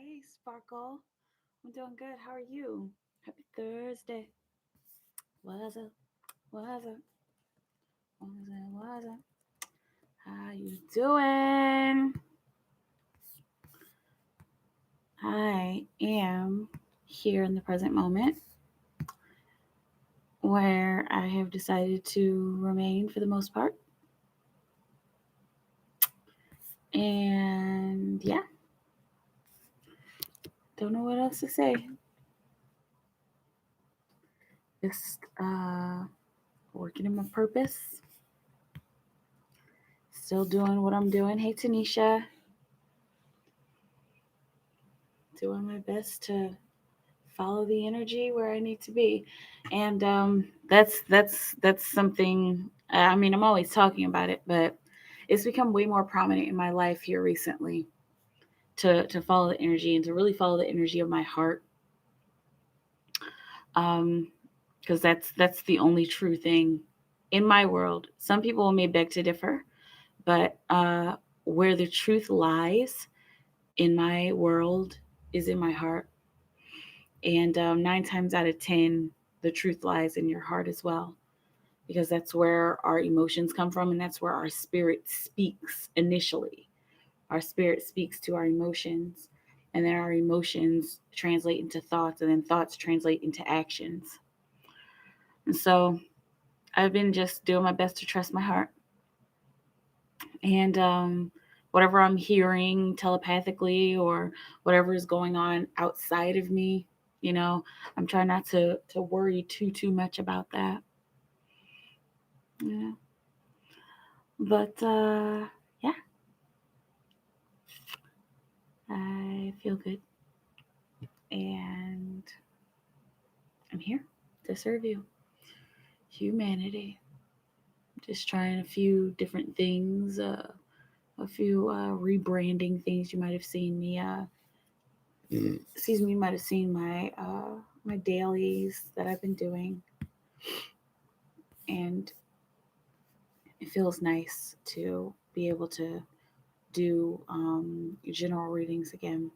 Hey, Sparkle. I'm doing good. How are you? Happy Thursday. What's up? What's up? What's up? What's up? How you doing? I am here in the present moment where I have decided to remain for the most part. And yeah, don't know what else to say. Just working in my purpose. Still doing what I'm doing. Hey, Tanisha. Doing my best to follow the energy where I need to be, and that's something. I mean, I'm always talking about it, but it's become way more prominent in my life here recently to follow the energy and to really follow the energy of my heart, um, because that's the only true thing in my world. Some people may beg to differ, but where the truth lies in my world is in my heart. And 9 times out of 10, the truth lies in your heart as well, because that's where our emotions come from, and that's where our spirit speaks initially. Our spirit speaks to our emotions, and then our emotions translate into thoughts, and then thoughts translate into actions. And so I've been just doing my best to trust my heart. And whatever I'm hearing telepathically or whatever is going on outside of me, you know, I'm trying not to worry too much about that. Yeah. But yeah, I feel good and I'm here to serve you. Humanity. Just trying a few different things, a few rebranding things. You might have seen me excuse me, you might have seen my dailies that I've been doing, and it feels nice to be able to do general readings again.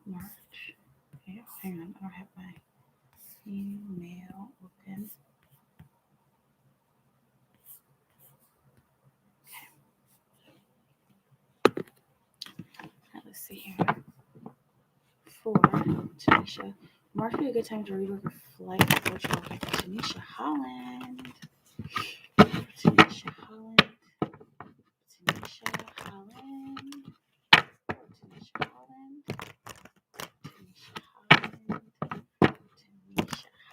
March. Yeah, hang on, I don't have my email open. Now let's see here. For Tanisha, March would be a good time to rebook a flight to Portugal. Tanisha Holland. Tanisha Holland. Tanisha Holland. Tanisha Holland. Tanisha Holland. Tanisha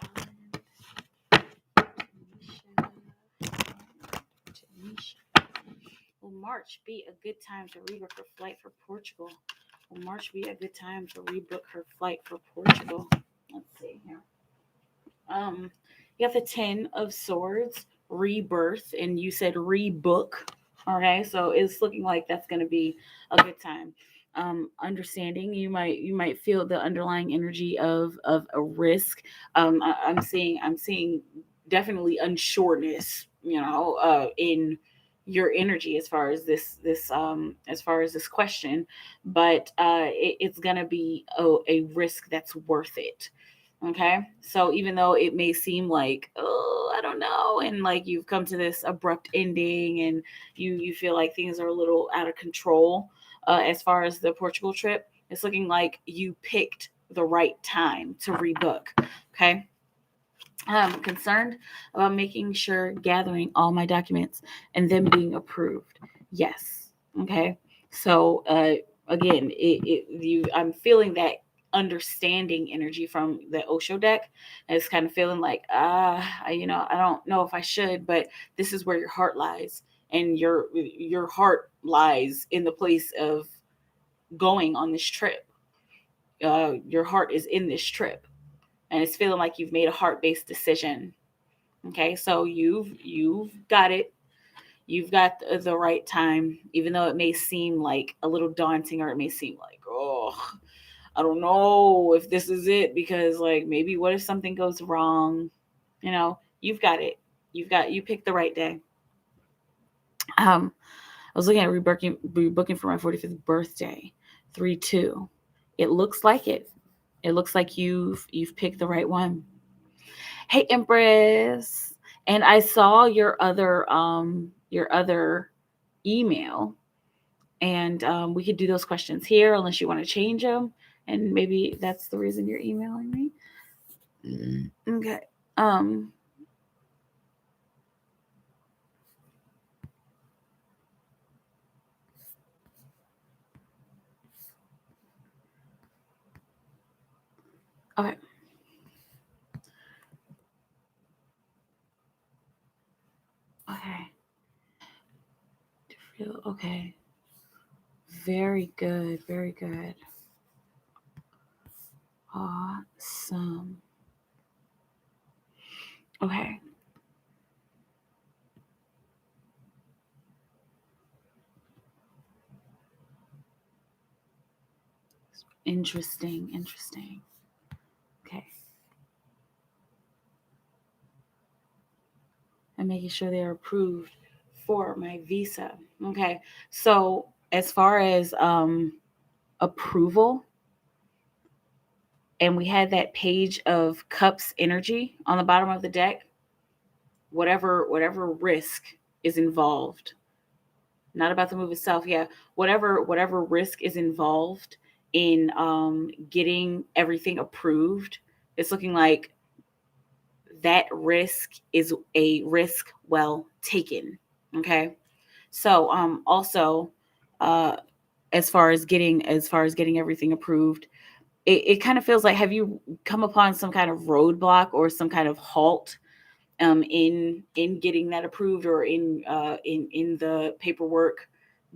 Holland. Tanisha. Will March be a good time to rebook her flight for Portugal? Will March be a good time to rebook her flight for Portugal? Let's see here. You got the 10 of Swords, rebirth, and you said rebook. Okay, so it's looking like that's going to be a good time. Understanding, you might feel the underlying energy of a risk. I'm seeing definitely unsureness, in your energy as far as this question, but it's gonna be a risk that's worth it. Okay. So even though it may seem like, oh, I don't know, and like you've come to this abrupt ending and you feel like things are a little out of control, as far as the Portugal trip, it's looking like you picked the right time to rebook. Okay. I'm concerned about making sure gathering all my documents and them being approved. Yes. Okay. So again, I'm feeling that understanding energy from the Osho deck. And it's kind of feeling like I don't know if I should, but this is where your heart lies, and your heart lies in the place of going on this trip. Your heart is in this trip, and it's feeling like you've made a heart based decision. Okay, so you've got it. You've got the right time, even though it may seem like a little daunting, or it may seem like, oh, I don't know if this is it, because like maybe what if something goes wrong? You've got it. You picked the right day. I was looking at rebooking for my 45th birthday. 3-2. It looks like it. It looks like you've picked the right one. Hey, Empress. And I saw your other email, and we could do those questions here unless you want to change them, and maybe that's the reason you're emailing me. Okay. Um okay. Okay. Okay. Very good. Very good. Awesome. Okay. Interesting. Interesting. Okay. And making sure they're approved for my visa. Okay. So as far as approval, and we had that page of cups energy on the bottom of the deck, whatever risk is involved, not about the move itself, yeah, whatever risk is involved in getting everything approved, it's looking like that risk is a risk well taken. Okay. So also, uh as far as getting everything approved, it kind of feels like, have you come upon some kind of roadblock or some kind of halt in getting that approved, or in the paperwork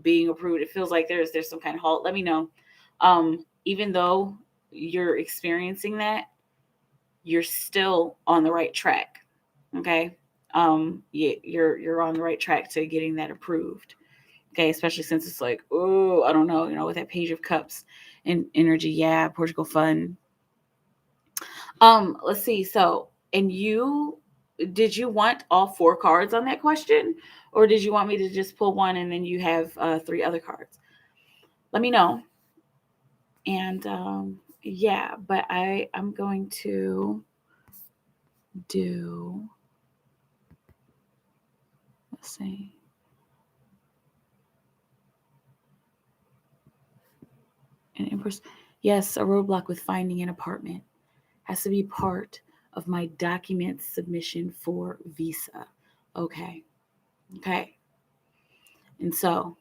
being approved? It feels like there's some kind of halt. Let me know. Even though you're experiencing that, you're still on the right track. Okay. You're on the right track to getting that approved. Okay, especially since it's like, oh, I don't know, with that page of cups and energy. Yeah, Portugal fun. Let's see. So, and did you want all four cards on that question, or did you want me to just pull one and then you have three other cards? Let me know. And yeah, but I'm going to do. Let's see. An Empress. Yes, a roadblock with finding an apartment has to be part of my document submission for visa. Okay. Okay. And so,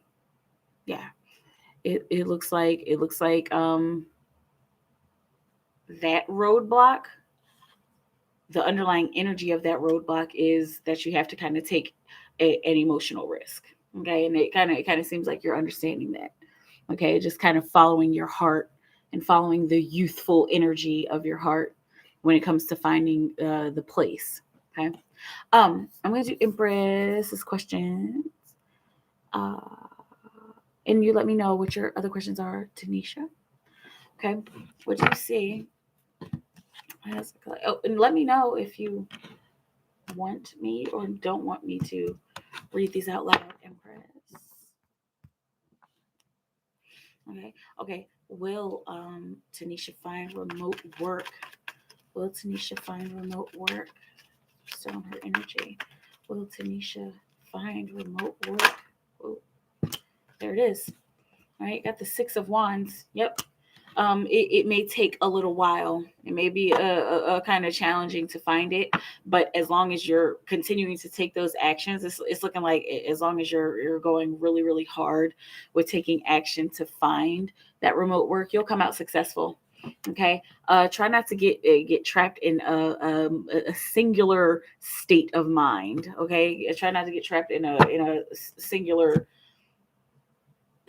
yeah, it looks like that roadblock, the underlying energy of that roadblock is that you have to kind of take an emotional risk. Okay. And it kind of seems like you're understanding that. Okay. Just kind of following your heart and following the youthful energy of your heart when it comes to finding the place. Okay. I'm going to do Empress's questions. Uh, and you let me know what your other questions are, Tanisha. Okay. What do you see? Oh, and let me know if you want me or don't want me to read these out loud, Empress. Okay. Okay. Will Tanisha find remote work? Will Tanisha find remote work? Still on her energy. Will Tanisha find remote work? Oh, there it is. All right, got the Six of Wands. Yep. It may take a little while. It may be a kind of challenging to find it, but as long as you're continuing to take those actions, it's looking like, as long as you're going really, really hard with taking action to find that remote work, you'll come out successful. Okay. Try not to get trapped in a singular state of mind. Okay. Try not to get trapped in a singular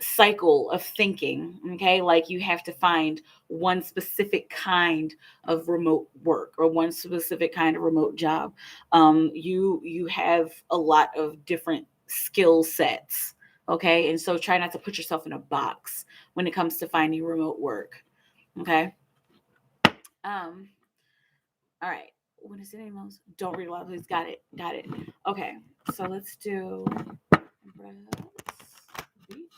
cycle of thinking. Okay, like you have to find one specific kind of remote work or one specific kind of remote job. You have a lot of different skill sets. Okay, and so try not to put yourself in a box when it comes to finding remote work. Okay. um all right, what is it, else? Don't read aloud, please. Got it. Okay, so let's do breath, beat,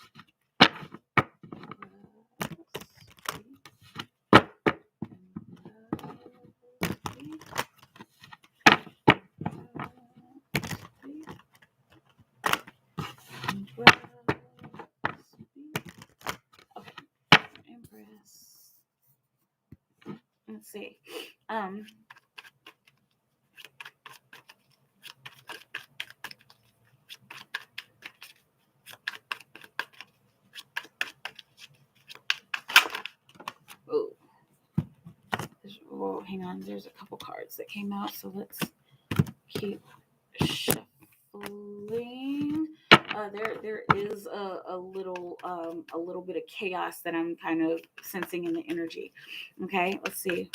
okay, Empress. Let's see. Oh, well, hang on. There's a couple cards that came out, so let's keep shuffling. There is a little bit of chaos that I'm kind of sensing in the energy. Okay, let's see.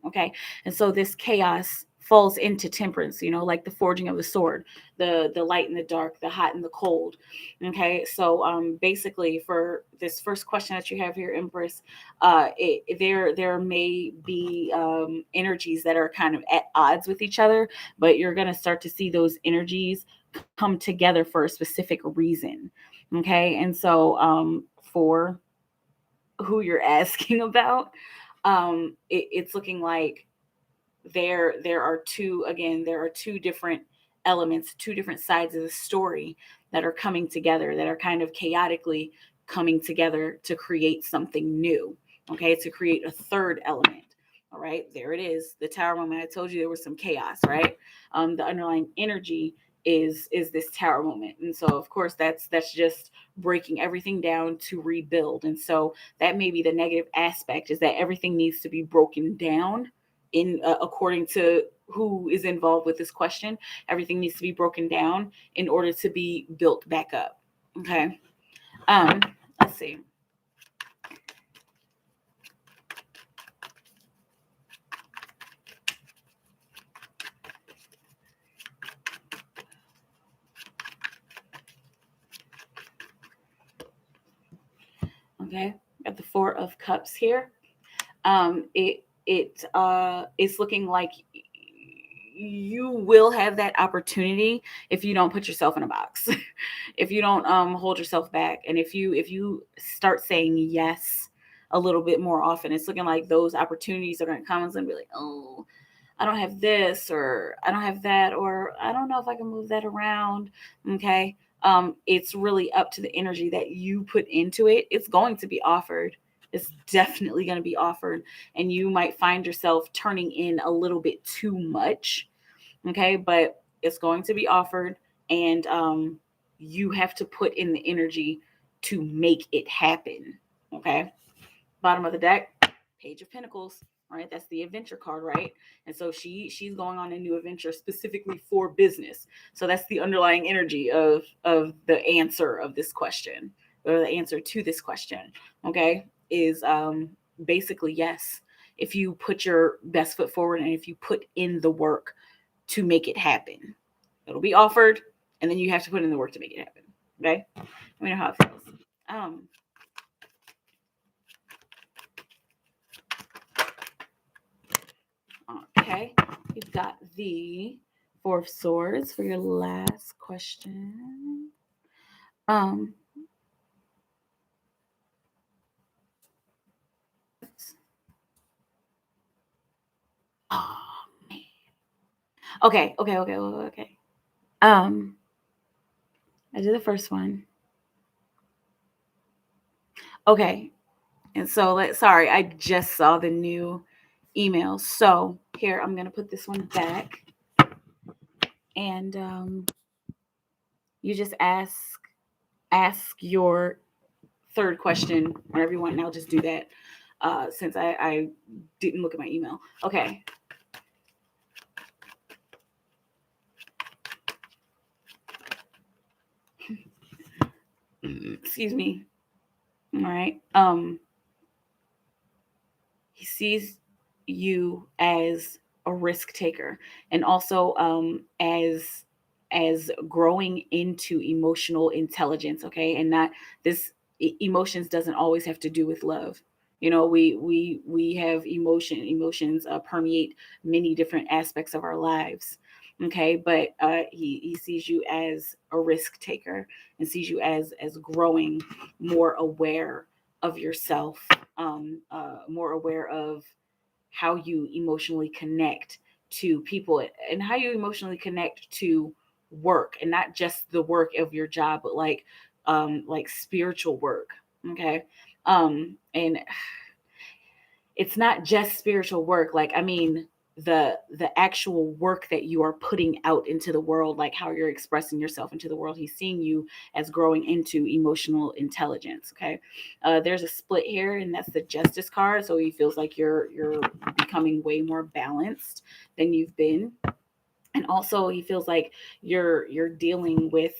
Okay, and so this chaos falls into temperance, like the forging of the sword, the light and the dark, the hot and the cold. Okay, so basically for this first question that you have here, Empress, there may be energies that are kind of at odds with each other, but you're going to start to see those energies come together for a specific reason. Okay, and so for who you're asking about, it's looking like there are two different elements, two different sides of the story that are coming together, that are kind of chaotically coming together to create something new. Okay, to create a third element. All right, there it is, the tower moment. I told you there was some chaos, right? The underlying energy is this tower moment, and so of course that's just breaking everything down to rebuild. And so that may be the negative aspect, is that everything needs to be broken down in according to who is involved with this question. Everything needs to be broken down in order to be built back up. Okay. Let's see. Okay, got the Four of Cups here. It's looking like you will have that opportunity if you don't put yourself in a box, if you don't hold yourself back, and if you start saying yes a little bit more often. It's looking like those opportunities are going to come. It's going to be like, oh, I don't have this, or I don't have that, or I don't know if I can move that around. Okay. It's really up to the energy that you put into it. It's going to be offered. It's definitely going to be offered, and you might find yourself turning in a little bit too much. Okay, but it's going to be offered, and you have to put in the energy to make it happen. Okay, bottom of the deck, Page of Pentacles. All right, that's the adventure card, right? And so she's going on a new adventure specifically for business. So that's the underlying energy of the answer of this question, or the answer to this question. Okay, is basically yes. If you put your best foot forward, and if you put in the work to make it happen, it'll be offered, and then you have to put in the work to make it happen. Okay, let me know how it feels. Okay, you've got the Four of Swords for your last question. Oh man. Okay. I did the first one. Okay. And so sorry, I just saw the new email. So here, I'm gonna put this one back. And you just ask your third question whenever you want, and I'll just do that since I didn't look at my email. Okay. excuse me. All right. He sees you as a risk taker, and also as growing into emotional intelligence. Okay, and not this emotions doesn't always have to do with love. You know, we have emotions permeate many different aspects of our lives. Okay, but he sees you as a risk taker, and sees you as growing more aware of yourself, more aware of how you emotionally connect to people, and how you emotionally connect to work, and not just the work of your job, but like spiritual work. Okay. And it's not just spiritual work. Like, I mean, the actual work that you are putting out into the world, like how you're expressing yourself into the world. He's seeing you as growing into emotional intelligence. Okay. There's a split here, and that's the justice card. So he feels like you're becoming way more balanced than you've been. And also he feels like you're dealing with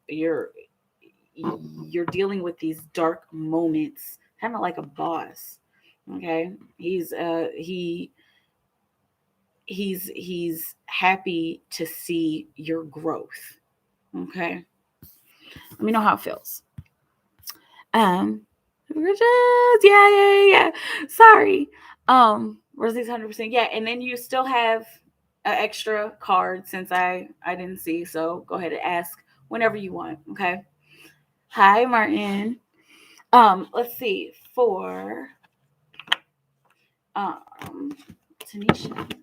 your you're dealing with these dark moments, kind of like a boss. Okay. He's happy to see your growth. Okay. Let me know how it feels. Yeah. Sorry. Rosie's 100%. Yeah, and then you still have an extra card, since I didn't see. So go ahead and ask whenever you want. Okay. Hi, Martin. Let's see, for um Tanisha.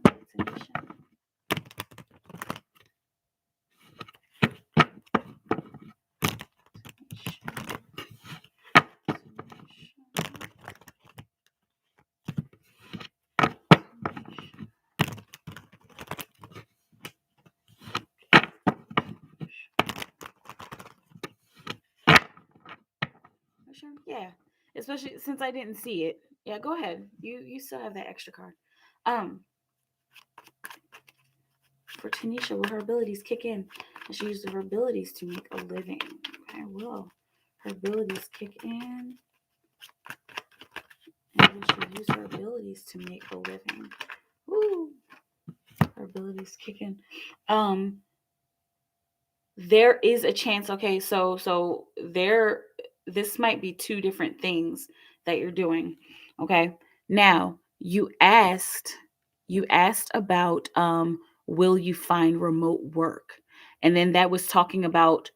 Sure. Yeah. Especially since I didn't see it. Yeah, go ahead. You still have that extra card. Um, for Tanisha, will her abilities kick in? And she uses her abilities to make a living. I will. Her abilities kick in. And will she use her abilities to make a living? Woo! Her abilities kick in. There is a chance. Okay, so there, this might be two different things that you're doing. Okay, now you asked about will you find remote work, and then that was talking about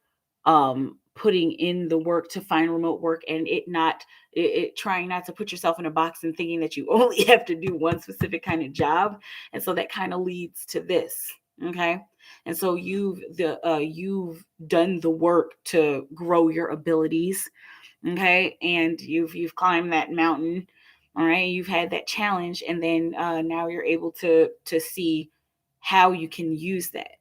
putting in the work to find remote work, and it trying not to put yourself in a box and thinking that you only have to do one specific kind of job. And so that kind of leads to this. Okay. And so you've done the work to grow your abilities. Okay. And you've climbed that mountain. All right. You've had that challenge, and then now you're able to see how you can use that.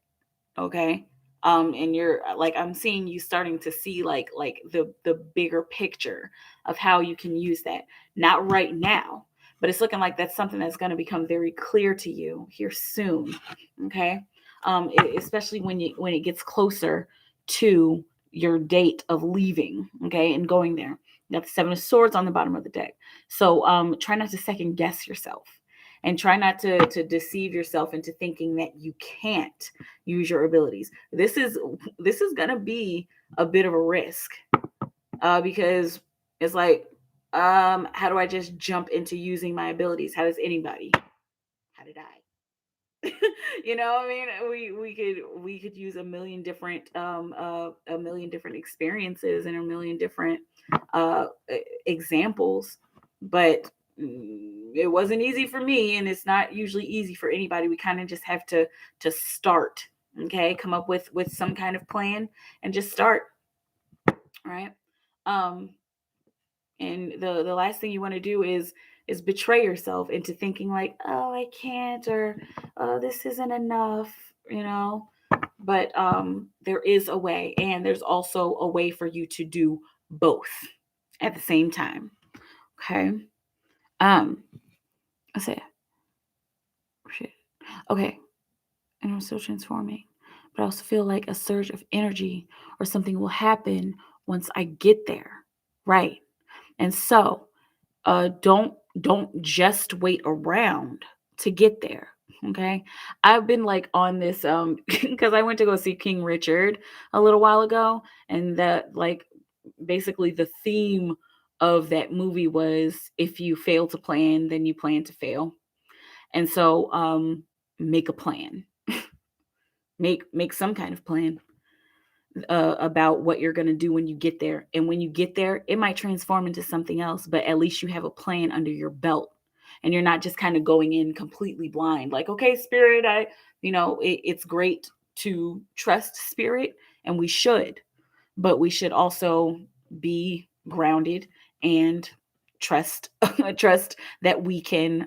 Okay. And you're like, I'm seeing you starting to see like the bigger picture of how you can use that. Not right now, but it's looking like that's something that's going to become very clear to you here soon. Okay. Especially when it gets closer to your date of leaving. Okay. And going there. You got the Seven of Swords on the bottom of the deck. So try not to second guess yourself, and try not to deceive yourself into thinking that you can't use your abilities. This is gonna be a bit of a risk, because it's like, how do I just jump into using my abilities? How does anybody? How did I? I mean, we could use a million different experiences and a million different examples, but it wasn't easy for me, and it's not usually easy for anybody. We kind of just have to start. Okay, come up with some kind of plan and just start. Right. um and the last thing you want to do is betray yourself into thinking like, oh, I can't, or oh, this isn't enough. But there is a way, and there's also a way for you to do both at the same time. Okay. I say, shit. Okay. And I'm still transforming, but I also feel like a surge of energy or something will happen once I get there, right? And so don't just wait around to get there. Okay. I've been like on this because I went to go see King Richard a little while ago, and that like basically the theme of that movie was if you fail to plan, then you plan to fail. And so make a plan. Make some kind of plan about what you're going to do when you get there. And when you get there, it might transform into something else, but at least you have a plan under your belt. And you're not just kind of going in completely blind, like, okay, spirit, it's great to trust spirit, and we should, but we should also be grounded and trust trust that we can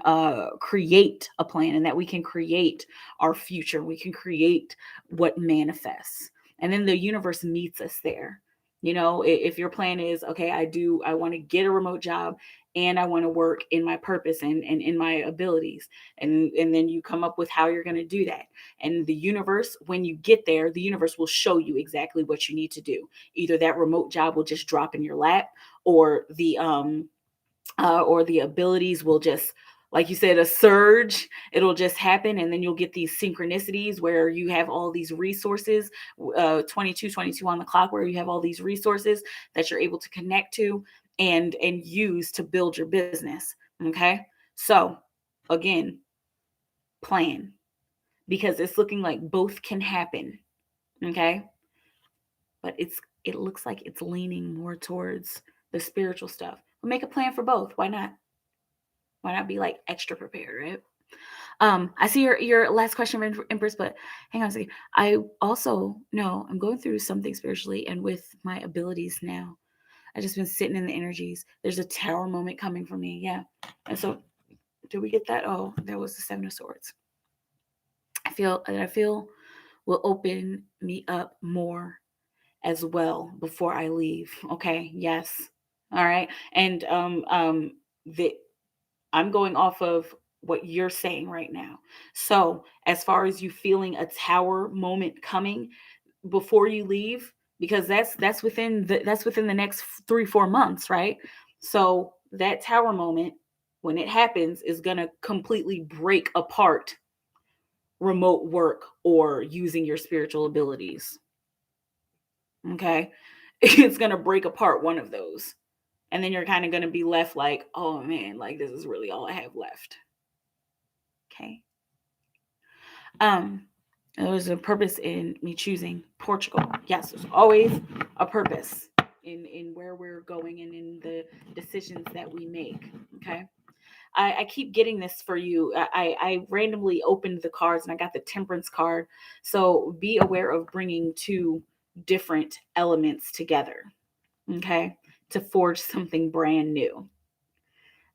create a plan, and that we can create our future. We can create what manifests, and then the universe meets us there. If your plan is, okay, I want to get a remote job, and I want to work in my purpose and in my abilities, and then you come up with how you're going to do that. And the universe, when you get there, the universe will show you exactly what you need to do. Either that remote job will just drop in your lap, or the abilities will just, like you said, a surge. It'll just happen, and then you'll get these synchronicities where you have all these resources, 22 on the clock, where you have all these resources that you're able to connect to and use to build your business. Okay, so again, plan, because it's looking like both can happen. Okay, but it looks like it's leaning more towards the spiritual stuff. We'll make a plan for both. Why not? Why not be like extra prepared, right? I see your last question, Empress, but hang on a second. I also know I'm going through something spiritually, and with my abilities now, I just been sitting in the energies. There's a tower moment coming for me, yeah. And so, did we get that? Oh, that was the Seven of Swords. I feel will open me up more as well before I leave. Okay, yes, all right, and the I'm going off of what you're saying right now. So, as far as you feeling a tower moment coming before you leave, because that's within the next 3-4 months, right? So, that tower moment, when it happens, is going to completely break apart remote work or using your spiritual abilities. Okay? It's going to break apart one of those. And then you're kind of going to be left like, oh man, like this is really all I have left. Okay. There was a purpose in me choosing Portugal. Yes, there's always a purpose in where we're going and in the decisions that we make. Okay. I keep getting this for you. I randomly opened the cards and I got the Temperance card. So be aware of bringing two different elements together. Okay. To forge something brand new.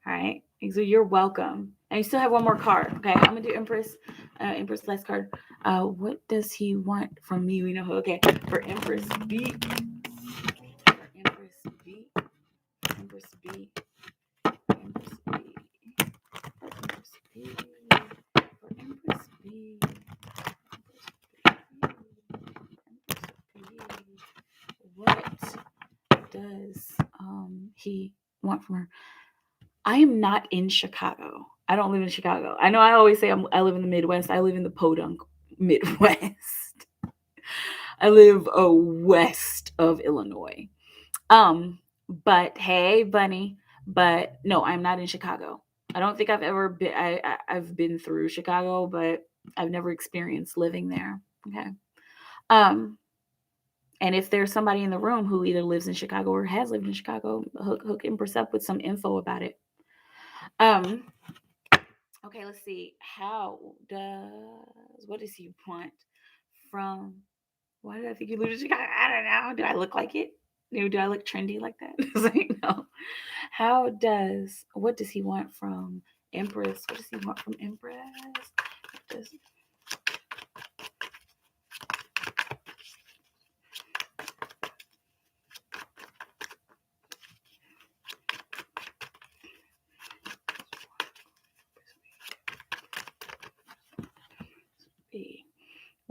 All right. So you're welcome. And you still have one more card. Okay. I'm gonna do Empress. Empress last card. What does he want from me? We know who. Okay. For Empress B. For Empress B. Empress B. Empress B. For Empress B. For Empress B. What does he want from her? I am not in Chicago. I don't live in Chicago. I know I always say I live in the Midwest. I live in the podunk Midwest. I live west of Illinois. But hey, Bunny. But no, I'm not in Chicago. I don't think I've ever been. I've been through Chicago, but I've never experienced living there. Okay. And if there's somebody in the room who either lives in Chicago or has lived in Chicago, hook Empress up with some info about it. Okay, let's see. What does he want from? Why did I think you lived in Chicago? I don't know. Do I look like it? Do I look trendy like that? It's like, no. What does he want from Empress? What does he want from Empress?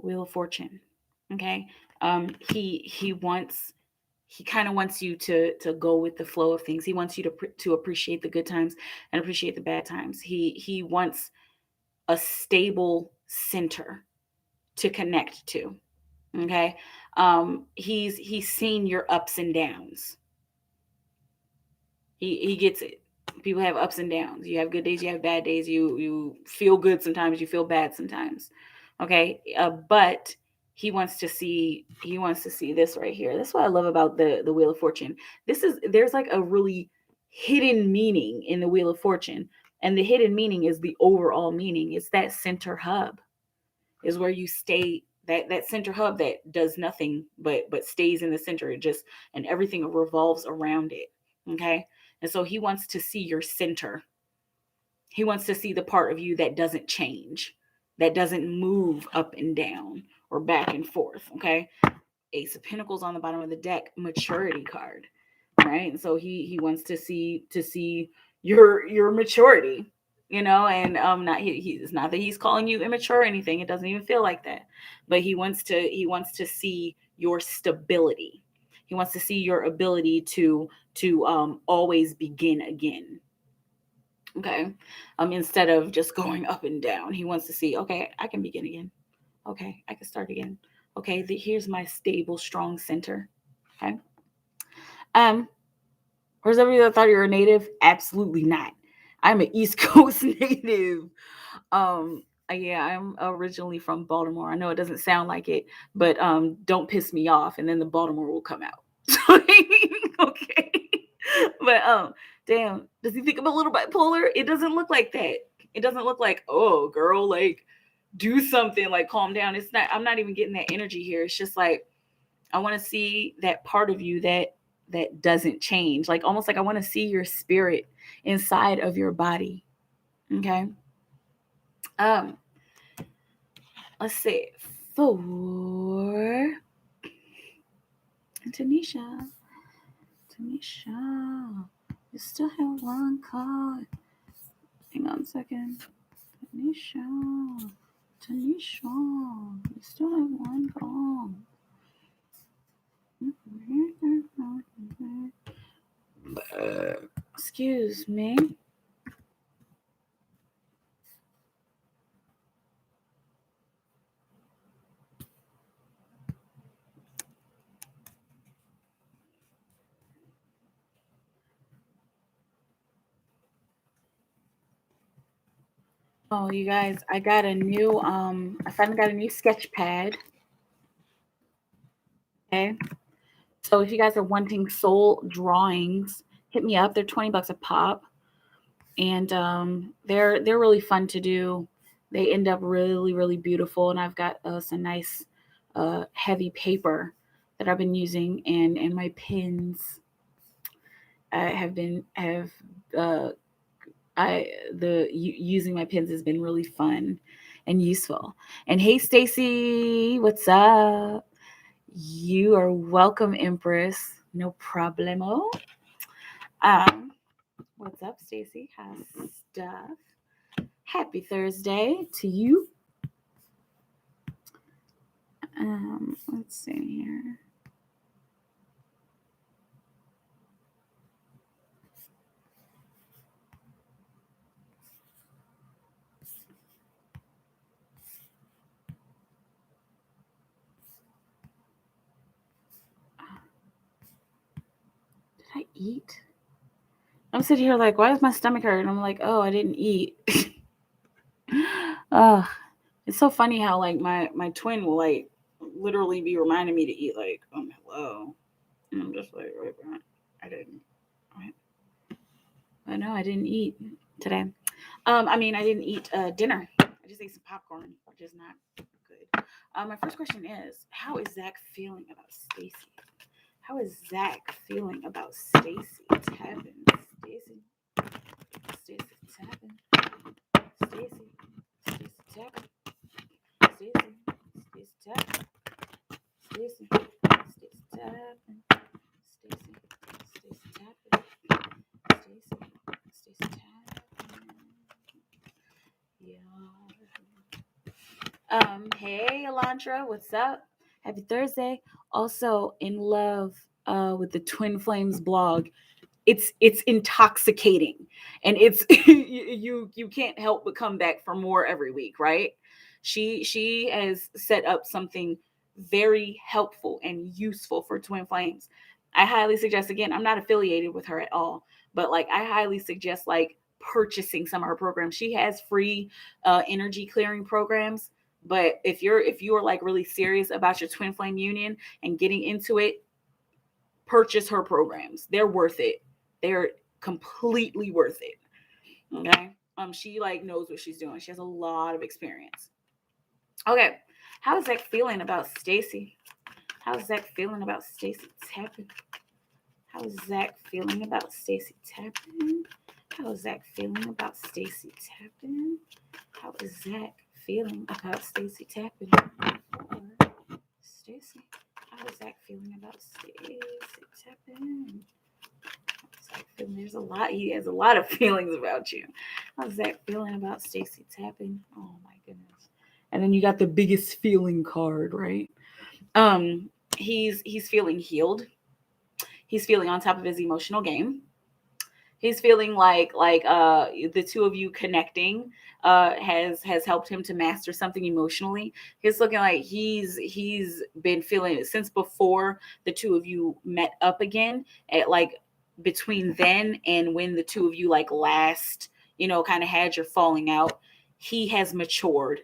Wheel of Fortune. Okay. He he kind of wants you to go with the flow of things. He wants you to appreciate the good times and appreciate the bad times. He wants a stable center to connect to. Okay. He's seen your ups and downs. He gets it. People have ups and downs. You have good days, you have bad days. You feel good sometimes, you feel bad sometimes. Okay. But he wants to see this right here. That's what I love about the Wheel of Fortune. There's like a really hidden meaning in the Wheel of Fortune. And the hidden meaning is the overall meaning. It's that center hub, is where you stay, that center hub that does nothing but stays in the center. It just, and everything revolves around it. Okay. And so he wants to see your center. He wants to see the part of you that doesn't change, that doesn't move up and down or back and forth. Okay. Ace of Pentacles on the bottom of the deck, maturity card. Right. And so he wants to see your maturity, and not it's not that he's calling you immature or anything. It doesn't even feel like that. But he wants to see your stability. He wants to see your ability to always begin again. Okay. Instead of just going up and down, he wants to see, okay, I can begin again. Okay, I can start again. Okay, here's my stable, strong center. Okay. For some of you that thought you were a native, absolutely not. I'm an East Coast native. Yeah, I'm originally from Baltimore. I know it doesn't sound like it, but don't piss me off, and then the Baltimore will come out. Okay. But damn, does he think I'm a little bipolar? It doesn't look like that. It doesn't look like, oh girl, like do something, like calm down. It's not, I'm not even getting that energy here. It's just like I want to see that part of you that doesn't change. Like almost like I want to see your spirit inside of your body. Okay. Um, let's see. For Tanisha. Tanisha. You still have one card. Hang on a second. Tanisha. Tanisha. You still have one card. Excuse me. Oh, you guys, I finally got a new sketch pad. Okay. So if you guys are wanting soul drawings, hit me up. They're $20 a pop. And they're really fun to do. They end up really, really beautiful. And I've got some nice heavy paper that I've been using, and my pins using my pins has been really fun and useful. And hey, Stacy, what's up? You are welcome, Empress. No problemo. What's up, Stacy? How's stuff? Happy Thursday to you. Let's see here. Did I eat? I'm sitting here like, why does my stomach hurt? And I'm like, oh, I didn't eat. It's so funny how like my twin will like literally be reminding me to eat, like, hello. And I'm just like, wait, I didn't. Right? But no, I didn't eat today. I didn't eat dinner. I just ate some popcorn, which is not good. My first question is, how is Zach feeling about Stacy? How is Zach feeling about Stacy? It's happened. Stacy. Stacy. It's happened. Stacy. Stacy. It's happened. Stacy. Stacy. It's happened. Stacy. Stacy. It's happened. Stacy. Stacy. It's happened. Stacy. Stacy. It's happened. Yeah. Hey, Elantra, what's up? Happy Thursday. Also, in love, with the Twin Flames blog. It's intoxicating, and it's you can't help but come back for more every week, right? She has set up something very helpful and useful for Twin Flames. I highly suggest, again, I'm not affiliated with her at all, but like I highly suggest like purchasing some of her programs. She has free energy clearing programs, but if you are like really serious about your twin flame union and getting into it, purchase her programs. They're worth it. They're completely worth it. Okay. She like knows what she's doing. She has a lot of experience. Okay. How's Zach feeling about Stacy? How's Zach feeling about Stacy tapping? How's Zach feeling about Stacy tapping? How's Zach feeling about Stacy tapping? How is Zach feeling about Stacy tapping? Stacy. How is Zach feeling about Stacy tapping? There's a lot. He has a lot of feelings about you. How's Zach feeling about Stacy tapping? Oh my goodness! And then you got the biggest feeling card, right? He's feeling healed. He's feeling on top of his emotional game. He's feeling like the two of you connecting has helped him to master something emotionally. He's looking like he's been feeling it since before the two of you met up again, at like between then and when the two of you like last, kind of had your falling out. He has matured.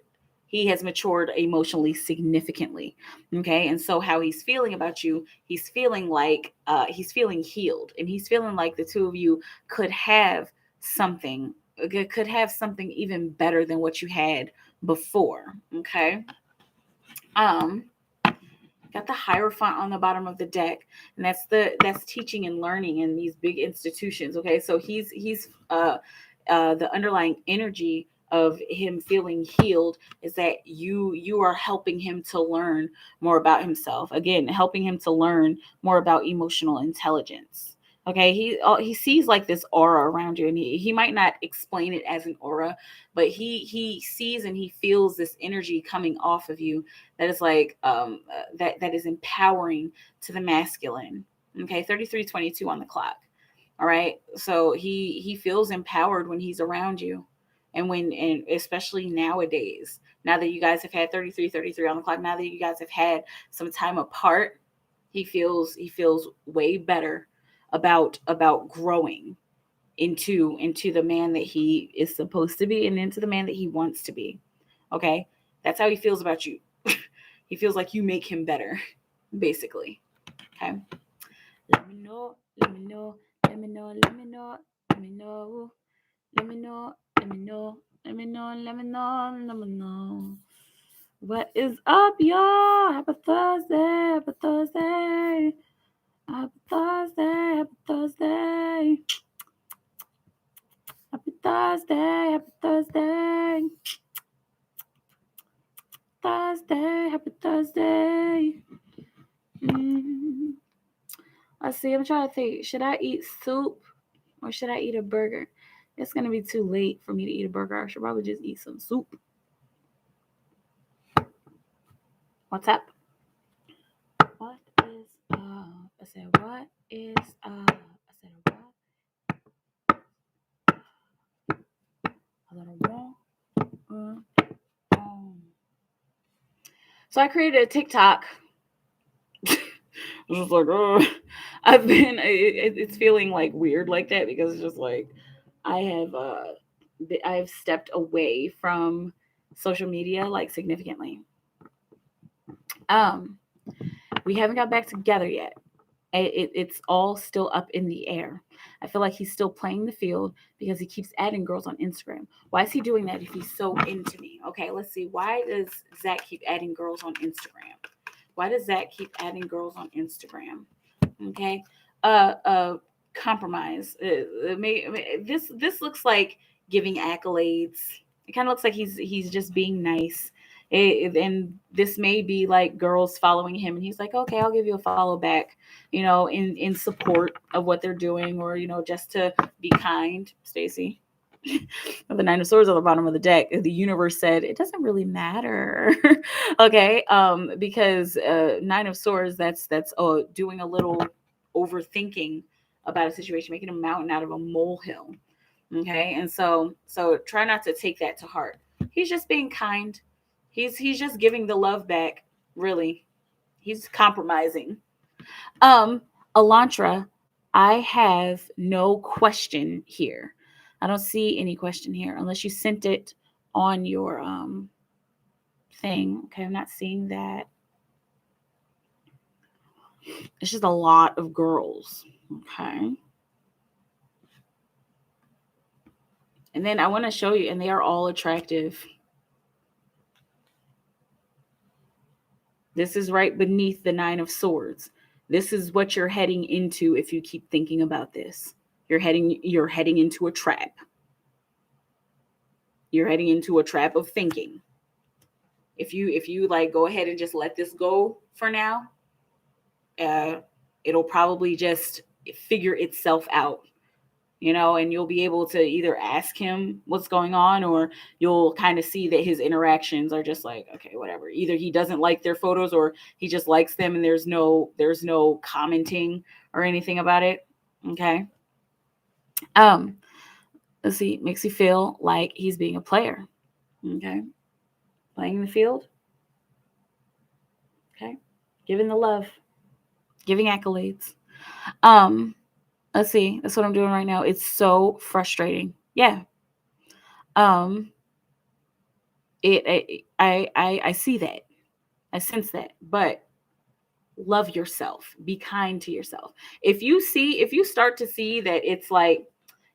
He has matured emotionally significantly. Okay. And so how he's feeling about you, he's feeling like he's feeling healed, and he's feeling like the two of you could have something even better than what you had before. Okay. Got the Hierophant on the bottom of the deck, and that's teaching and learning in these big institutions. Okay. So he's the underlying energy of him feeling healed is that you are helping him to learn more about himself. Again, helping him to learn more about emotional intelligence. Okay, he sees like this aura around you, and he might not explain it as an aura, but he sees and he feels this energy coming off of you that is like that is empowering to the masculine. Okay, 33:22 on the clock. All right, so he feels empowered when he's around you. And especially nowadays, now that you guys have had 33 on the clock, now that you guys have had some time apart, he feels way better about growing into the man that he is supposed to be and into the man that he wants to be. Okay? That's how he feels about you. He feels like you make him better, basically. Okay? Let me know. Let me know. Let me know. Let me know. Let me know. Let me know. Let me know. Let me know. Let me know. Let me know. What is up, y'all? Happy Thursday. Happy Thursday. Happy Thursday. Happy Thursday. Happy Thursday. Happy Thursday. Thursday. Happy Thursday. Let's see. I'm trying to think. Should I eat soup or should I eat a burger? It's going to be too late for me to eat a burger. I should probably just eat some soup. What's up? What is up? I said, what is up? I said, what? I said, So I created a TikTok. Just like, I've been, it's feeling like weird like that because it's just like, I have stepped away from social media like significantly. We haven't got back together yet. It's all still up in the air. I feel like he's still playing the field because he keeps adding girls on Instagram. Why is he doing that if he's so into me? Okay, let's see. Why does Zach keep adding girls on Instagram? Why does Zach keep adding girls on Instagram? Okay. Compromise. This looks like giving accolades. It kind of looks like he's just being nice. And this may be like girls following him, and he's like, okay, I'll give you a follow back, in support of what they're doing, or just to be kind. Stacy. The Nine of Swords on the bottom of the deck. The universe said it doesn't really matter. Okay, because Nine of Swords, that's doing a little overthinking about a situation, making a mountain out of a molehill. Okay. And so try not to take that to heart. He's just being kind. He's just giving the love back, really. He's compromising. Um, Elantra, I have no question here. I don't see any question here unless you sent it on your thing. Okay, I'm not seeing that. It's just a lot of girls. Okay. And then I want to show you, and they are all attractive. This is right beneath the Nine of Swords. This is what you're heading into if you keep thinking about this. You're heading into a trap. You're heading into a trap of thinking. If you like go ahead and just let this go for now, it'll probably just figure itself out, and you'll be able to either ask him what's going on, or you'll kind of see that his interactions are just like, okay, whatever. Either he doesn't like their photos or he just likes them and there's no commenting or anything about it. Okay. Let's see, makes you feel like he's being a player. Okay. Playing in the field. Okay. Giving the love, giving accolades. Let's see. That's what I'm doing right now. It's so frustrating. Yeah. I see that. I sense that. But love yourself. Be kind to yourself. If you start to see that it's like,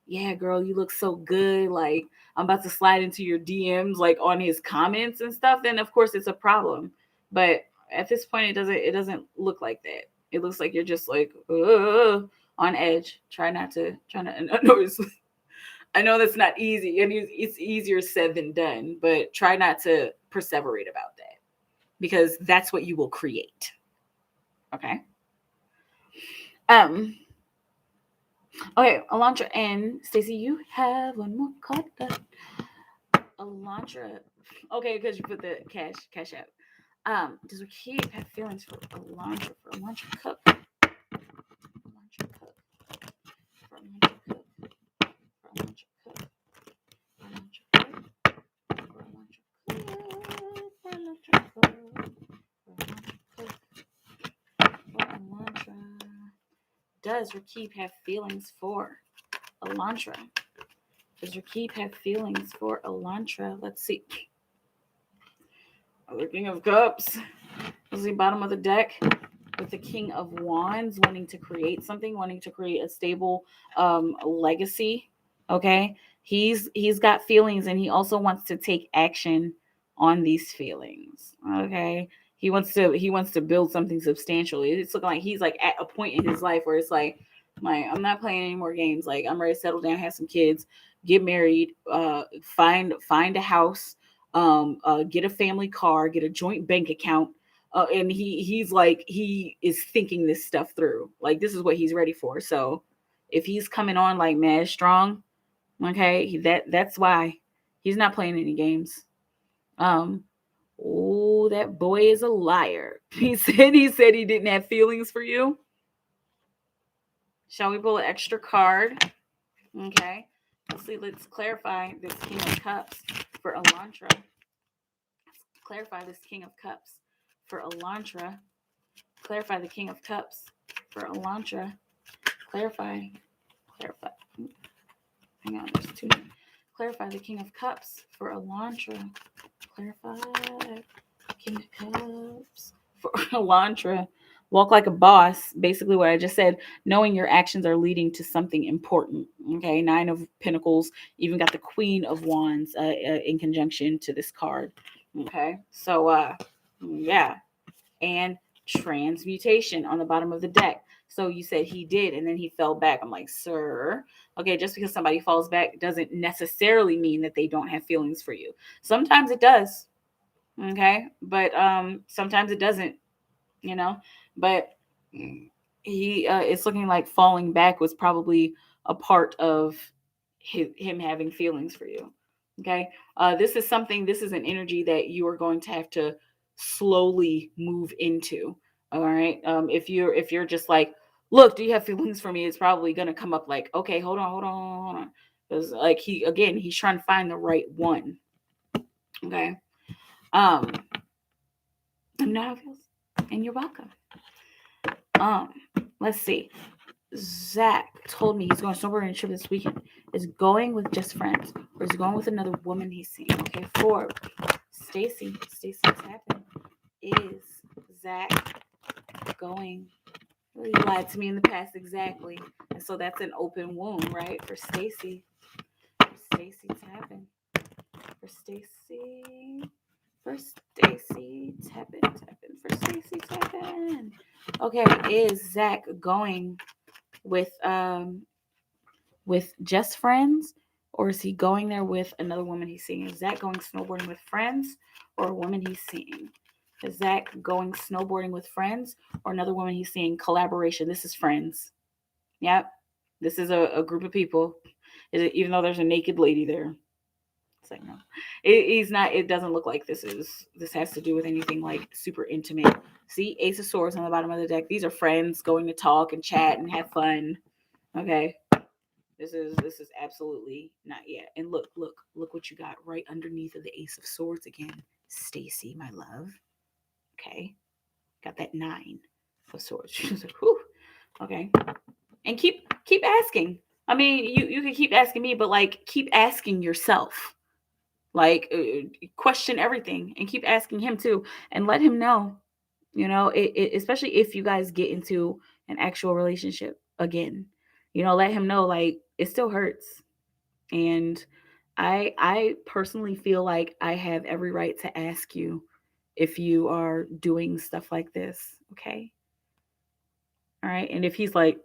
yeah, girl, you look so good, like I'm about to slide into your DMs like on his comments and stuff, then of course it's a problem. But at this point it doesn't look like that. It looks like you're just like on edge. Try not to I know that's not easy, and it's easier said than done, but try not to perseverate about that, because that's what you will create. Okay. Okay, Elantra and Stacey, you have one more card. Elantra. Okay, because you put the cash app. Does Rakib have feelings for Elantra? For Elantra Cook. Elantra Cook. For Elantra Cook. For Elantra Cook. For Elantra Cook. For Elantra Cook. For Elantra Cook. For Elantra. Does Rakib have feelings for Elantra? Does Rakib have feelings for Elantra? Let's see. The King of Cups. This is the bottom of the deck with the King of Wands, wanting to create something, wanting to create a stable legacy. Okay. He's got feelings, and he also wants to take action on these feelings. Okay. He wants to build something substantial. It's looking like he's like at a point in his life where it's like I'm not playing any more games. Like, I'm ready to settle down, have some kids, get married, find a house, get a family car, get a joint bank account. And he's like, he is thinking this stuff through. Like, this is what he's ready for. So if he's coming on like mad strong, okay, that's why he's not playing any games. Oh, that boy is a liar. He said he didn't have feelings for you. Shall we pull an extra card? Okay. Let's clarify this King of Cups for Elantra. Clarify this King of Cups for Elantra. Clarify the King of Cups for Elantra. Clarify. Hang on, there's two. Clarify the King of Cups for Elantra. Clarify King of Cups for Elantra. Walk like a boss. Basically what I just said, knowing your actions are leading to something important. Okay, Nine of Pentacles, even got the Queen of Wands in conjunction to this card. Okay, so yeah, and transmutation on the bottom of the deck. So you said he did, and then he fell back. I'm like, sir, okay, just because somebody falls back doesn't necessarily mean that they don't have feelings for you. Sometimes it does, okay, but sometimes it doesn't, but he it's looking like falling back was probably a part of him having feelings for you. Okay, this is an energy that you are going to have to slowly move into. All right, if you're just like look, do you have feelings for me? It's probably gonna come up like, okay, hold on. Because like he's trying to find the right one. Okay. Um, and now it feels, and you're welcome. Um, let's see. Zach told me he's going snowboarding and trip this weekend. Is going with just friends, or is going with another woman he's seeing? Okay, 4. Stacy's happening. Is Zach going? Well, he lied to me in the past, exactly, and so that's an open wound, right? For Stacy. Stacy's happening. For Stacy. For Stacy, tapping. For Stacy, tapping. Okay, is Zach going with just friends, or is he going there with another woman he's seeing? Is Zach going snowboarding with friends or a woman he's seeing? Is Zach going snowboarding with friends or another woman he's seeing? Collaboration. This is friends. Yep. This is a group of people. Even though there's a naked lady there. It's like, no. He's not, it doesn't look like this has to do with anything like super intimate. See, Ace of Swords on the bottom of the deck. These are friends going to talk and chat and have fun. Okay. This is absolutely not yet. And look what you got right underneath of the Ace of Swords again. Stacy, my love. Okay. Got that 9 of Swords. She's like, whew. Okay. And keep asking. I mean, you can keep asking me, but like keep asking yourself. Like question everything and keep asking him too, and let him know. You know, especially if you guys get into an actual relationship again. You know, let him know like it still hurts. And I personally feel like I have every right to ask you if you are doing stuff like this, okay? All right. And if he's like,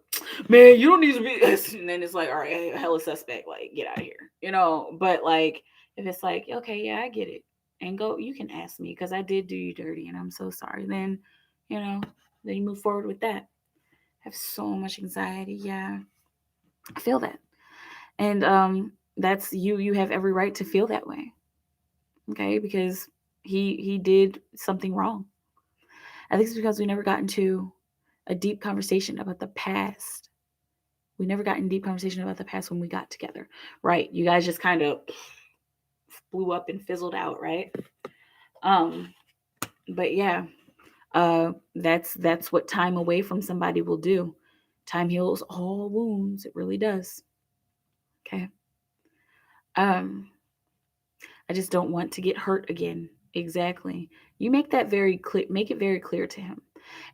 man, you don't need to be this, and then it's like, all right, hella suspect, like, get out of here. You know, but like if it's like, okay, yeah, I get it. And go, you can ask me because I did do you dirty and I'm so sorry. Then, you know, then you move forward with that. I have so much anxiety. Yeah. I feel that. And that's you have every right to feel that way. Okay, because he did something wrong. I think it's because we never got into a deep conversation about the past. We never got in deep conversation about the past when we got together, right? You guys just kind of blew up and fizzled out, right? Um, but yeah, that's what time away from somebody will do. Time heals all wounds. It really does. Okay. Um, I just don't want to get hurt again. Exactly. You make that very clear. Make it very clear to him,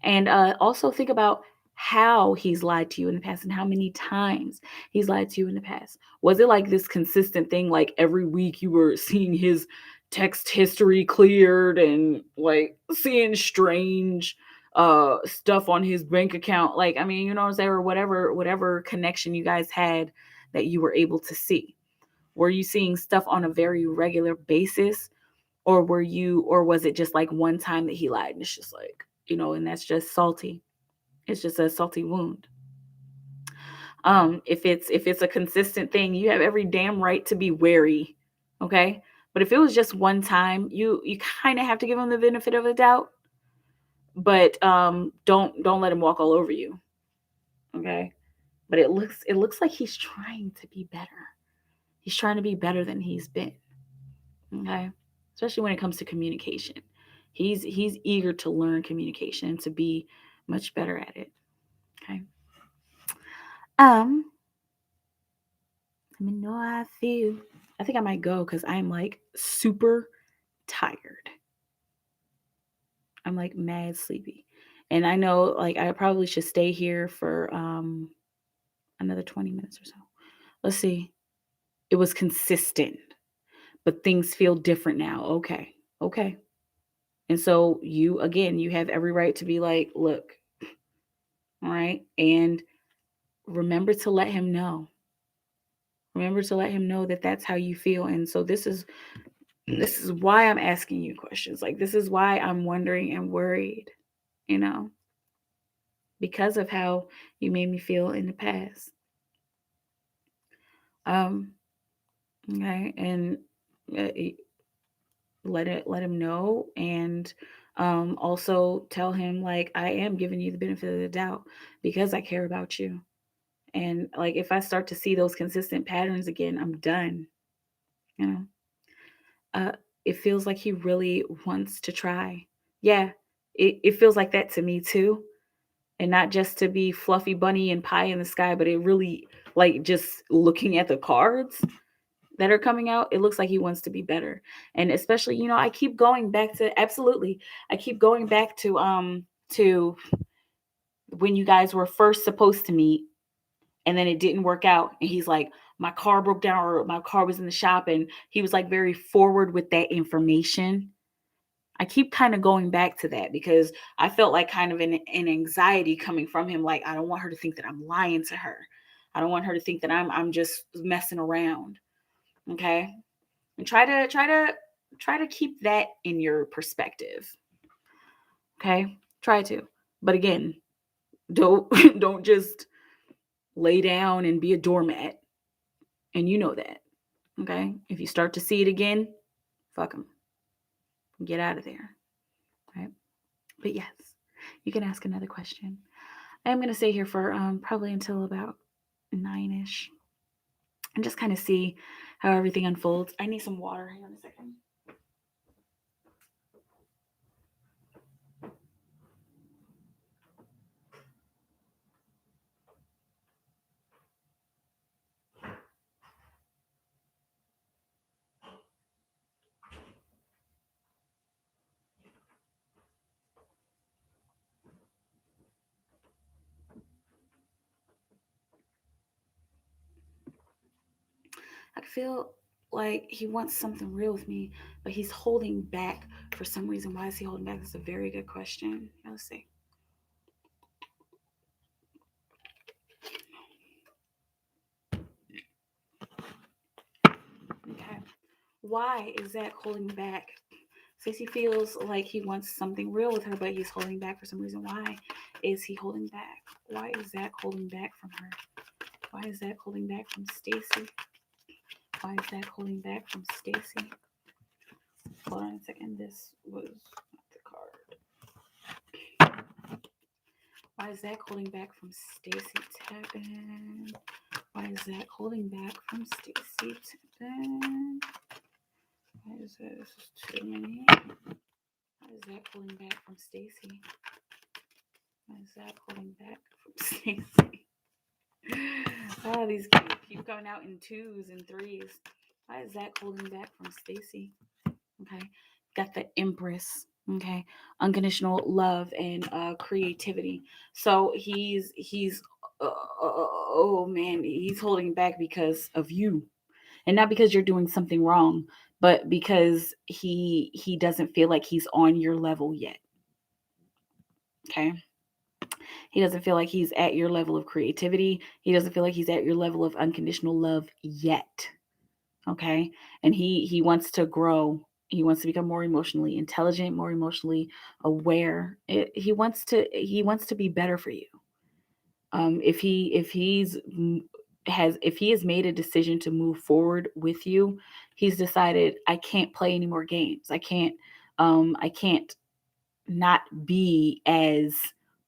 and also think about how he's lied to you in the past and how many times he's lied to you in the past. Was it like this consistent thing? Like every week you were seeing his text history cleared and like seeing strange stuff on his bank account. Like, I mean, you know what I'm saying, or whatever connection you guys had that you were able to see. Were you seeing stuff on a very regular basis, or was it just like one time that he lied and it's just like, you know, and that's just salty. It's just a salty wound. If it's a consistent thing, you have every damn right to be wary. Okay? But if it was just one time, you kind of have to give him the benefit of the doubt, but don't let him walk all over you. Okay? But it looks like he's trying to be better. He's trying to be better than he's been. Okay, especially when it comes to communication, he's eager to learn communication and to be much better at it. Okay. um Let me know how I feel. I think I might go because I'm like super tired. I'm like mad sleepy, and I know like I probably should stay here for another 20 minutes or so. Let's see. It was consistent, but things feel different now. Okay. Okay. And so you have every right to be like, look, all right. And remember to let him know. Remember to let him know that that's how you feel. And so this is why I'm asking you questions. Like this is why I'm wondering and worried, you know, because of how you made me feel in the past. Um, okay, and uh, let him know, and Also tell him like, I am giving you the benefit of the doubt because I care about you. And like, if I start to see those consistent patterns again, I'm done. You know, uh, it feels like he really wants to try. Yeah, it feels like that to me too. And not just to be fluffy bunny and pie in the sky, but it really, like, just looking at the cards that are coming out, it looks like he wants to be better. And especially, I keep going back to, absolutely, I keep going back to when you guys were first supposed to meet, and then it didn't work out, and he's like, my car broke down, or my car was in the shop, and he was like very forward with that information. I keep kind of going back to that because I felt like kind of an anxiety coming from him. Like, I don't want her to think that I'm lying to her. I don't want her to think that I'm just messing around. Okay. And try to keep that in your perspective. Okay. Try to. But again, don't don't just lay down and be a doormat. And you know that. Okay. If you start to see it again, fuck them. Get out of there. Right. But yes, you can ask another question. I'm going to stay here for probably until about 9ish and just kind of see how everything unfolds. I need some water. Hang on a second. I feel like he wants something real with me, but he's holding back for some reason. Why is he holding back? That's a very good question. Let's see. Okay. Why is Zach holding back? Stacey feels like he wants something real with her, but he's holding back for some reason. Why is he holding back? Why is Zach holding back from her? Why is Zach holding back from Stacey? Why is Zach holding back from Stacey? Hold on a second. This was not the card. Why is Zach holding back from Stacey Tappin? Why is Zach holding back from Stacey Tappin? Why is this? This is too many. Why is Zach holding back from Stacey? Why is Zach holding back from Stacey? Oh, these keep coming out in 2s and 3s. Why is Zach holding back from Stacey? Okay, got the Empress. Okay, unconditional love and creativity. So he's oh man, he's holding back because of you, and not because you're doing something wrong, but because he doesn't feel like he's on your level yet. Okay. He doesn't feel like he's at your level of creativity. He doesn't feel like he's at your level of unconditional love yet. Okay? And he wants to grow. He wants to become more emotionally intelligent, more emotionally aware. He wants to be better for you. If he has made a decision to move forward with you, he's decided, I can't play any more games. I can't not be as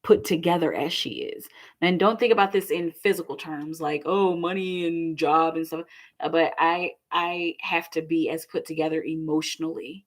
put together as she is. And don't think about this in physical terms, like, oh, money and job and stuff. But I have to be as put together emotionally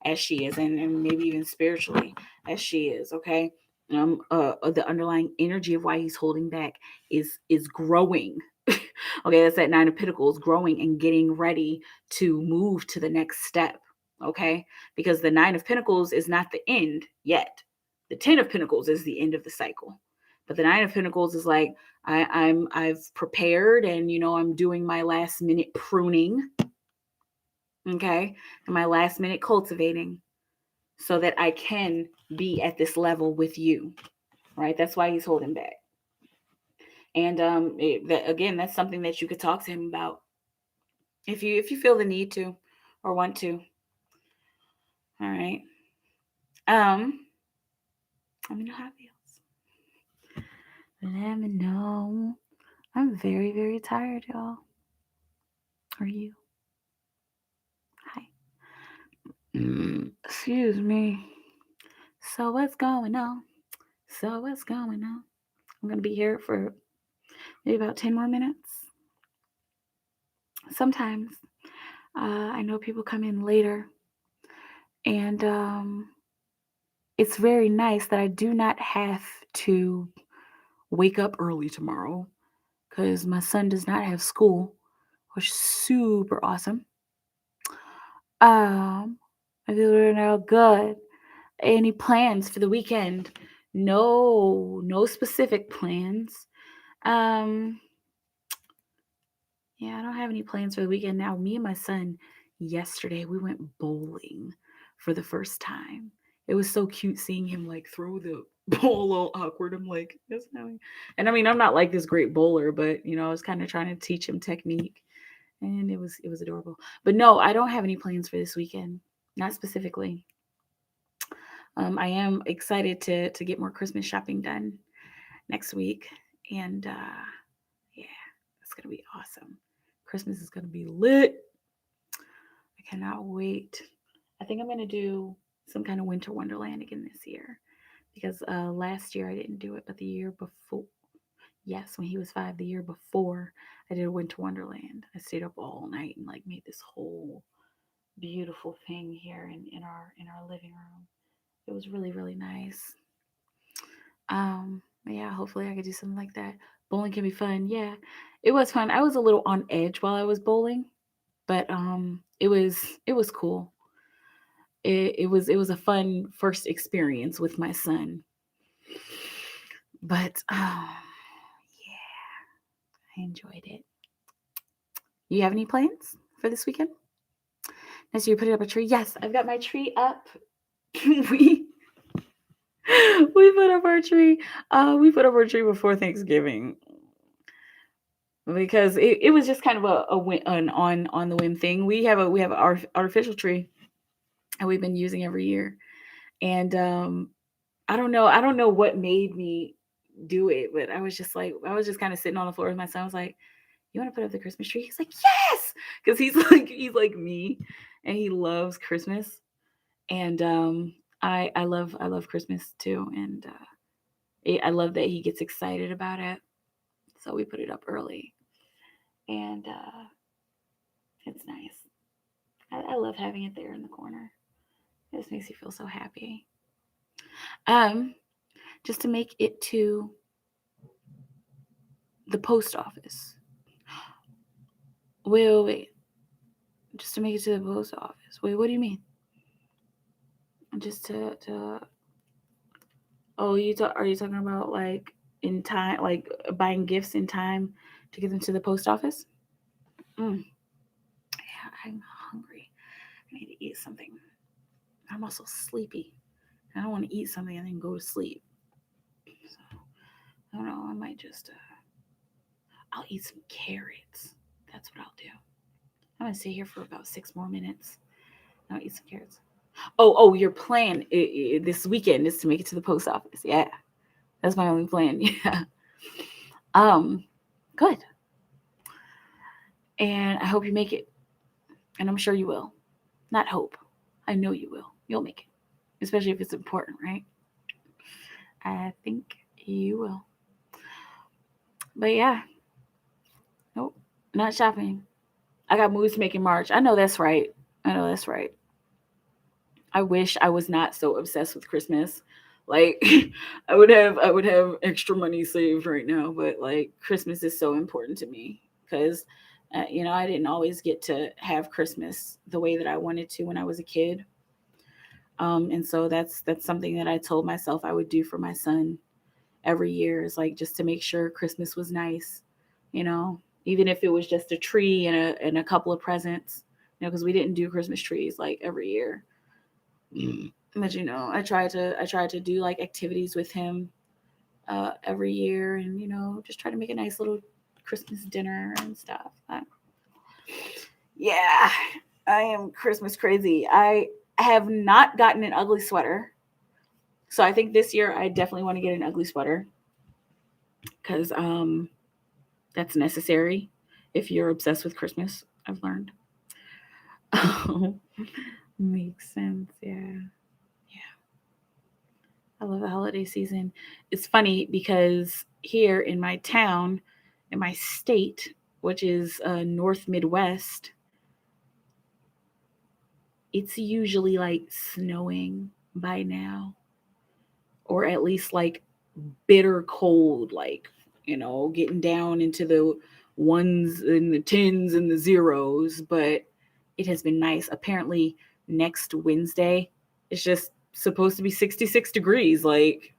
as she is, and maybe even spiritually as she is. Okay. The underlying energy of why he's holding back is growing. Okay, that's that 9 of Pentacles, growing and getting ready to move to the next step. Okay, because the 9 of Pentacles is not the end yet. The 10 of Pentacles is the end of the cycle, but the 9 of Pentacles is like, I've prepared, and I'm doing my last minute pruning. Okay, and my last minute cultivating, so that I can be at this level with you. Right, that's why he's holding back. And again, that's something that you could talk to him about if you feel the need to or want to. All right. Let me know how it feels. Let me know. I'm very, very tired, y'all. Are you? Hi. Excuse me. So what's going on? So what's going on? I'm going to be here for maybe about 10 more minutes. Sometimes I know people come in later, and it's very nice that I do not have to wake up early tomorrow because my son does not have school, which is super awesome. I feel we're now good. Any plans for the weekend? No specific plans. Yeah, I don't have any plans for the weekend now. Me and my son yesterday we went bowling for the first time. It was so cute seeing him like throw the ball all awkward. I'm like, that's how and I mean I'm not like this great bowler, but I was kind of trying to teach him technique and it was adorable. But no, I don't have any plans for this weekend. Not specifically. I am excited to get more Christmas shopping done next week, and yeah, it's gonna be awesome. Christmas is gonna be lit. I cannot wait. I think I'm gonna do some kind of winter wonderland again this year because last year I didn't do it, but the year before, yes, when he was 5, the year before, I did a winter wonderland. I stayed up all night and like made this whole beautiful thing here in our living room. It was really really nice. Yeah, hopefully I could do something like that. Bowling can be fun. Yeah, it was fun. I was a little on edge while I was bowling, but it was cool. It was a fun first experience with my son. But yeah, I enjoyed it. You have any plans for this weekend? As you put up a tree? Yes, I've got my tree up. we we put up our tree. We put up our tree before Thanksgiving because it was just kind of an on the whim thing. We have our artificial tree and we've been using every year. And I don't know what made me do it, but I was just kind of sitting on the floor with my son. I was like, "You want to put up the Christmas tree?" He's like, "Yes," because he's like me, and he loves Christmas. And I love Christmas too, and I love that he gets excited about it. So we put it up early, and it's nice. I love having it there in the corner. It just makes you feel so happy. Um, just to make it to the post office. Wait. Just to make it to the post office. Wait, what do you mean? Just to oh, are you talking about like in time, like buying gifts in time to get them to the post office? Yeah, I'm hungry. I need to eat something. I'm also sleepy. I don't want to eat something and then go to sleep. So I don't know. I might just I'll eat some carrots. That's what I'll do. I'm gonna stay here for about 6 more minutes. I'll eat some carrots. Oh, your plan this weekend is to make it to the post office. Yeah, that's my only plan. Yeah. Um, Good. And I hope you make it. And I'm sure you will. Not hope. I know you will. You'll make it, especially if it's important, right? I think you will. But yeah, nope, not shopping. I got moves to make in March. I know that's right. I know that's right. I wish I was not so obsessed with Christmas. Like I would have extra money saved right now, but like Christmas is so important to me because I didn't always get to have Christmas the way that I wanted to when I was a kid. And so that's something that I told myself I would do for my son every year is like just to make sure Christmas was nice, you know, even if it was just a tree and a couple of presents, because we didn't do Christmas trees like every year. But I tried to do like activities with him every year, and just try to make a nice little Christmas dinner and stuff. Yeah, I am Christmas crazy. I have not gotten an ugly sweater, so I think this year I definitely want to get an ugly sweater because that's necessary if you're obsessed with Christmas. I've learned. Makes sense. Yeah. I love the holiday season. It's funny because here in my town, in my state, which is North Midwest, it's usually like snowing by now, or at least like bitter cold, like, getting down into the ones and the tens and the zeros. But it has been nice. Apparently, next Wednesday, it's just supposed to be 66 degrees. Like,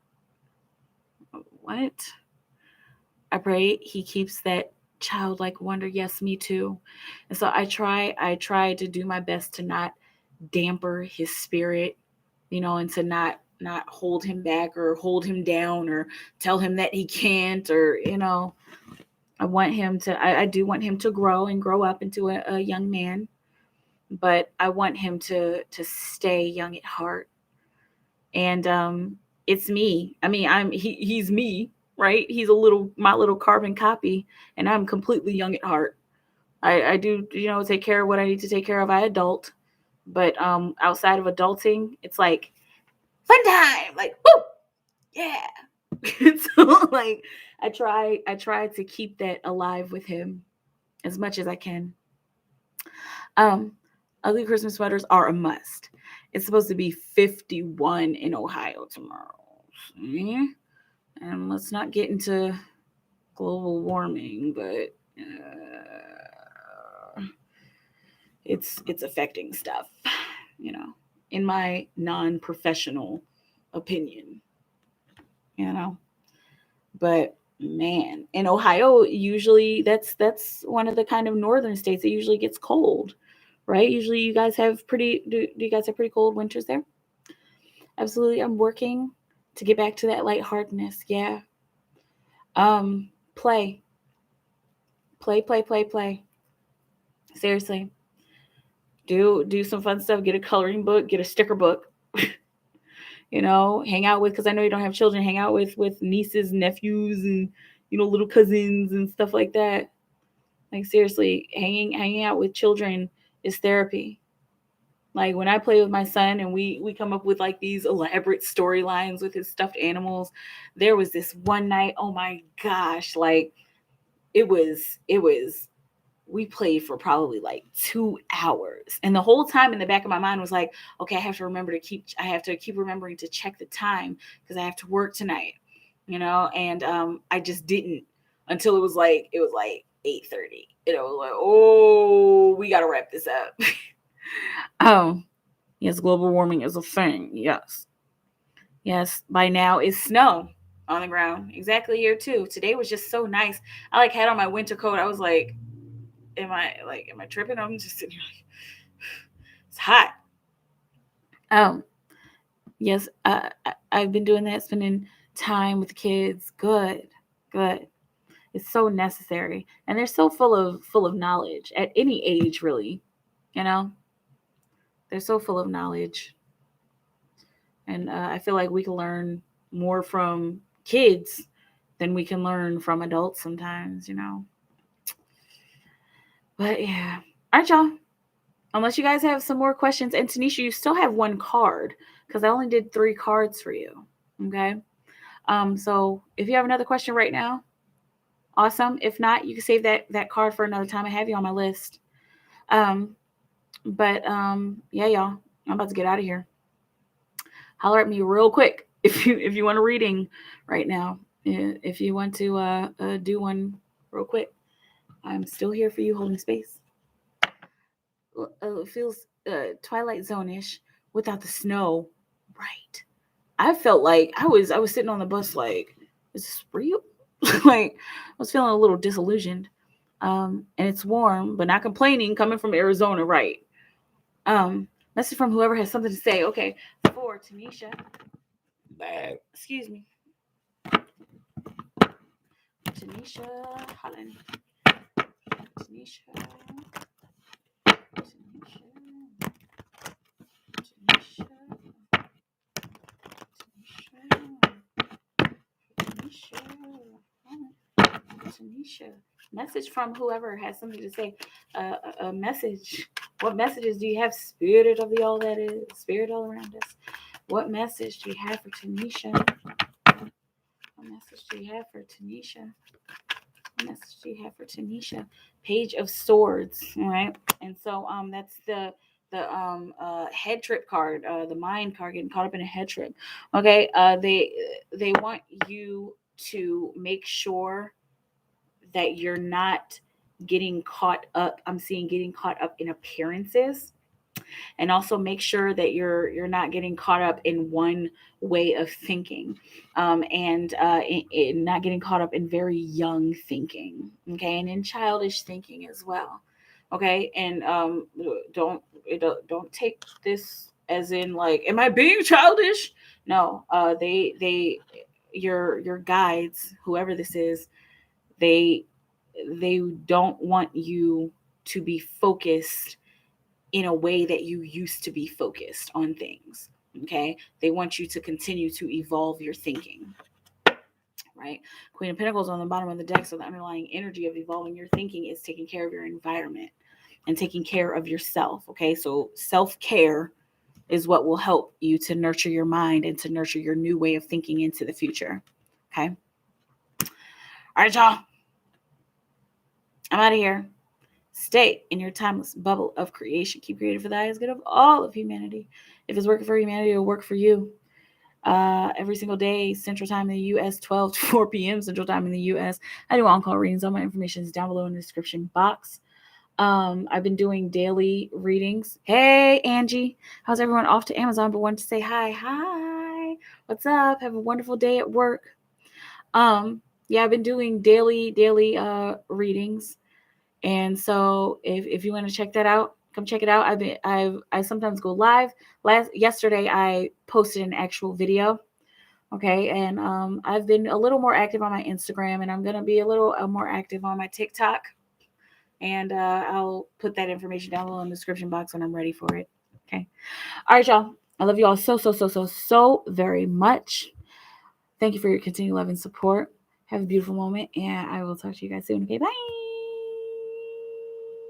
what? I pray he keeps that childlike wonder. Yes, me too. And so I try to do my best to not damper his spirit, and to not hold him back or hold him down or tell him that he can't, or I do want him to grow and grow up into a young man, but I want him to stay young at heart. And it's me. I mean, he's me, right? He's my little carbon copy, and I'm completely young at heart. I do, take care of what I need to take care of. I adult, but outside of adulting, it's like fun time, like woo, yeah. So like I try to keep that alive with him as much as I can. Um, ugly Christmas sweaters are a must. It's supposed to be 51 in Ohio tomorrow. See? And let's not get into global warming, but it's affecting stuff, in my non-professional opinion, you know. But man, in Ohio, usually that's one of the kind of northern states that usually gets cold, right? Usually you guys have do you guys have pretty cold winters there? Absolutely. I'm working to get back to that lightheartedness. Yeah. Um, play. Play, play, play, play. Seriously. Do some fun stuff. Get a coloring book, get a sticker book. Hang out with, because I know you don't have children, hang out with nieces, nephews, and little cousins and stuff like that. Like, seriously, hanging out with children is therapy. Like, when I play with my son and we come up with like these elaborate storylines with his stuffed animals, there was this one night, oh my gosh, like it was we played for probably like 2 hours. And the whole time in the back of my mind was like, okay, I have to keep remembering to check the time because I have to work tonight, and I just didn't until it was like 8:30. And I was like, oh, we got to wrap this up. Yes, global warming is a thing. Yes. Yes, by now it's snow on the ground. Exactly, here too. Today was just so nice. I like had on my winter coat. I was like, am I tripping? I'm just sitting here like, it's hot. Yes, I've been doing that, spending time with kids. Good. It's so necessary, and they're so full of knowledge at any age, really. They're so full of knowledge, and I feel like we can learn more from kids than we can learn from adults sometimes. But yeah, all right, y'all. Unless you guys have some more questions, and Tanisha, you still have one card because I only did 3 cards for you. Okay. So if you have another question right now, awesome. If not, you can save that card for another time. I have you on my list. But yeah, y'all, I'm about to get out of here. Holler at me real quick if you want a reading right now. If you want to do one real quick, I'm still here for you, holding space. It feels Twilight Zone-ish without the snow. Right. I felt like I was sitting on the bus like, is this real? Like, I was feeling a little disillusioned. And it's warm, but not complaining, coming from Arizona, right? Message from whoever has something to say. Okay, for Tanisha. Excuse me. Tanisha Holland. Tanisha. Tanisha. Message from whoever has something to say. A message. What messages do you have? Spirit of the all that is. Spirit all around us. What message do you have for Tanisha? What message do you have for Tanisha? What message do you have for Tanisha? Page of Swords, all right? And so that's the head trip card, the mind card, getting caught up in a head trip. Okay, they want you to make sure that you're not getting caught up. I'm seeing getting caught up in appearances, and also make sure that you're not getting caught up in one way of thinking, and in not getting caught up in very young thinking, okay, and in childish thinking as well, okay. And don't take this as in like, am I being childish? No, they your guides, whoever this is, they they don't want you to be focused in a way that you used to be focused on things. Okay. They want you to continue to evolve your thinking. Right. Queen of Pentacles on the bottom of the deck. So the underlying energy of evolving your thinking is taking care of your environment and taking care of yourself. Okay. So self-care is what will help you to nurture your mind and to nurture your new way of thinking into the future. Okay. All right, y'all. I'm out of here. Stay in your timeless bubble of creation. Keep creating for the highest good of all of humanity. If it's working for humanity, it'll work for you. Every single day, Central Time in the U.S., 12 to 4 p.m. Central Time in the U.S. I do on-call readings. All my information is down below in the description box. I've been doing daily readings. Hey, Angie. How's everyone? Off to Amazon, but wanted to say hi. Hi. What's up? Have a wonderful day at work. Yeah, I've been doing daily readings. And so if you want to check that out, come check it out. I sometimes go live. Yesterday I posted an actual video. Okay. And I've been a little more active on my Instagram, and I'm going to be a little more active on my TikTok. And I'll put that information down below in the description box when I'm ready for it. Okay. All right, y'all. I love you all so very much. Thank you for your continued love and support. Have a beautiful moment, and I will talk to you guys soon. Okay, bye.